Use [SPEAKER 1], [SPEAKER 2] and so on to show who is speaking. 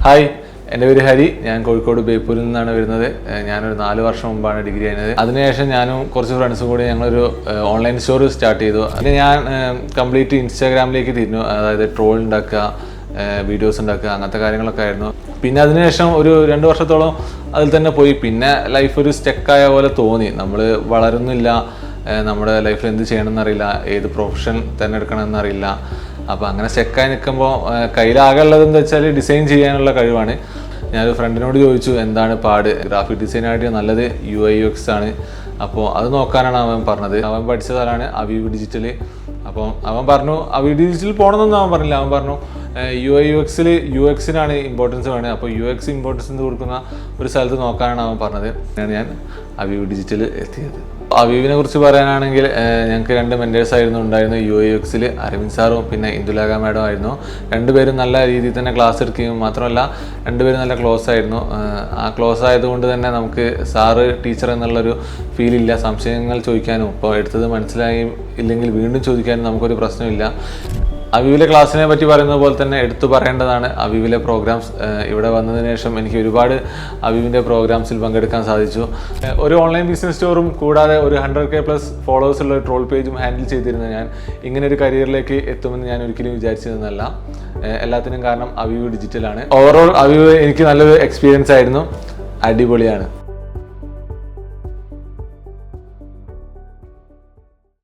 [SPEAKER 1] Hi, എൻ്റെ പേര് ഹരി. ഞാൻ കോഴിക്കോട് ബേപ്പൂരിൽ നിന്നാണ് വരുന്നത്. ഞാനൊരു 4 വർഷം മുമ്പാണ് ഡിഗ്രി ചെയ്യുന്നത്. അതിനുശേഷം ഞാനും കുറച്ച് ഫ്രണ്ട്സും കൂടി ഞങ്ങളൊരു ഓൺലൈൻ സ്റ്റോർ സ്റ്റാർട്ട് ചെയ്തു. അതിന് ഞാൻ കംപ്ലീറ്റ് ഇൻസ്റ്റാഗ്രാമിലേക്ക് തിരിഞ്ഞു. അതായത് ട്രോൾ ഉണ്ടാക്കുക, വീഡിയോസ് ഉണ്ടാക്കുക, അങ്ങനത്തെ കാര്യങ്ങളൊക്കെ ആയിരുന്നു. പിന്നെ അതിനുശേഷം ഒരു 2 വർഷത്തോളം അതിൽ തന്നെ പോയി. പിന്നെ ലൈഫ് ഒരു സ്റ്റക്കായ പോലെ തോന്നി. നമ്മൾ വളരുന്നില്ല, നമ്മുടെ ലൈഫിൽ എന്ത് ചെയ്യണമെന്നറിയില്ല, ഏത് പ്രൊഫഷൻ തിരഞ്ഞെടുക്കണമെന്നറിയില്ല. അപ്പോൾ അങ്ങനെ സ്റ്റക്കായി നിൽക്കുമ്പോൾ കയ്യിലാകെ ഉള്ളതെന്ന് വെച്ചാൽ ഡിസൈൻ ചെയ്യാനുള്ള കഴിവാണ്. ഞാനൊരു ഫ്രണ്ടിനോട് ചോദിച്ചു എന്താണ് പാട്. ഗ്രാഫിക് ഡിസൈനായിട്ട് നല്ലത് UI UX ആണ്, അപ്പോൾ അത് നോക്കാനാണ് അവൻ പറഞ്ഞത്. അവൻ പഠിച്ച സ്ഥലമാണ് അവീവ് ഡിജിറ്റൽ. അപ്പോൾ അവൻ പറഞ്ഞു അവീവ് ഡിജിറ്റൽ പോകണമെന്നൊന്നും അവൻ പറഞ്ഞില്ല. അവൻ പറഞ്ഞു UI UXൽ UXനാണ് ഇമ്പോർട്ടൻസ് വേണത്. അപ്പോൾ UX ഇമ്പോർട്ടൻസ് കൊടുക്കുന്ന ഒരു സ്ഥലത്ത് നോക്കാനാണ് അവൻ പറഞ്ഞത്. അങ്ങനെയാണ് ഞാൻ അവീവ് ഡിജിറ്റൽ എത്തിയത്. അവീവിനെ കുറിച്ച് പറയാനാണെങ്കിൽ ഞങ്ങൾക്ക് 2 മെൻറ്റേഴ്സ് ആയിരുന്നു ഉണ്ടായിരുന്നു. UI UXൽ അരവിന്ദ് സാറും പിന്നെ ഇന്ദുലേഖ മാഡം ആയിരുന്നു. 2 പേരും നല്ല രീതിയിൽ തന്നെ ക്ലാസ് എടുക്കുകയും മാത്രമല്ല 2 പേരും നല്ല ക്ലോസ് ആയിരുന്നു. ആ ക്ലോസ് ആയതുകൊണ്ട് തന്നെ നമുക്ക് സാറ് ടീച്ചർ എന്നുള്ളൊരു ഫീലില്ല. സംശയങ്ങൾ ചോദിക്കാനും ഇപ്പോൾ എടുത്തത് മനസ്സിലായി ഇല്ലെങ്കിൽ വീണ്ടും ചോദിക്കാനും നമുക്കൊരു പ്രശ്നമില്ല. അവീവിലെ ക്ലാസ്സിനെ പറ്റി പറയുന്നത് പോലെ തന്നെ എടുത്തു പറയേണ്ടതാണ് അവീവിലെ പ്രോഗ്രാംസ്. ഇവിടെ വന്നതിന് ശേഷം എനിക്ക് ഒരുപാട് അവീവിൻ്റെ പ്രോഗ്രാംസിൽ പങ്കെടുക്കാൻ സാധിച്ചു. ഒരു ഓൺലൈൻ ബിസിനസ് സ്റ്റോറും കൂടാതെ ഒരു 100K+ ഫോളോവേഴ്സ് ഉള്ള ഒരു ട്രോൾ പേജും ഹാൻഡിൽ ചെയ്തിരുന്ന ഞാൻ ഇങ്ങനെ ഒരു കരിയറിലേക്ക് എത്തുമെന്ന് ഞാൻ ഒരിക്കലും വിചാരിച്ചതെന്നല്ല. എല്ലാത്തിനും കാരണം അവീവ് ഡിജിറ്റലാണ്. ഓവറോൾ അവീവ് എനിക്ക് നല്ലൊരു എക്സ്പീരിയൻസ് ആയിരുന്നു. അടിപൊളിയാണ്.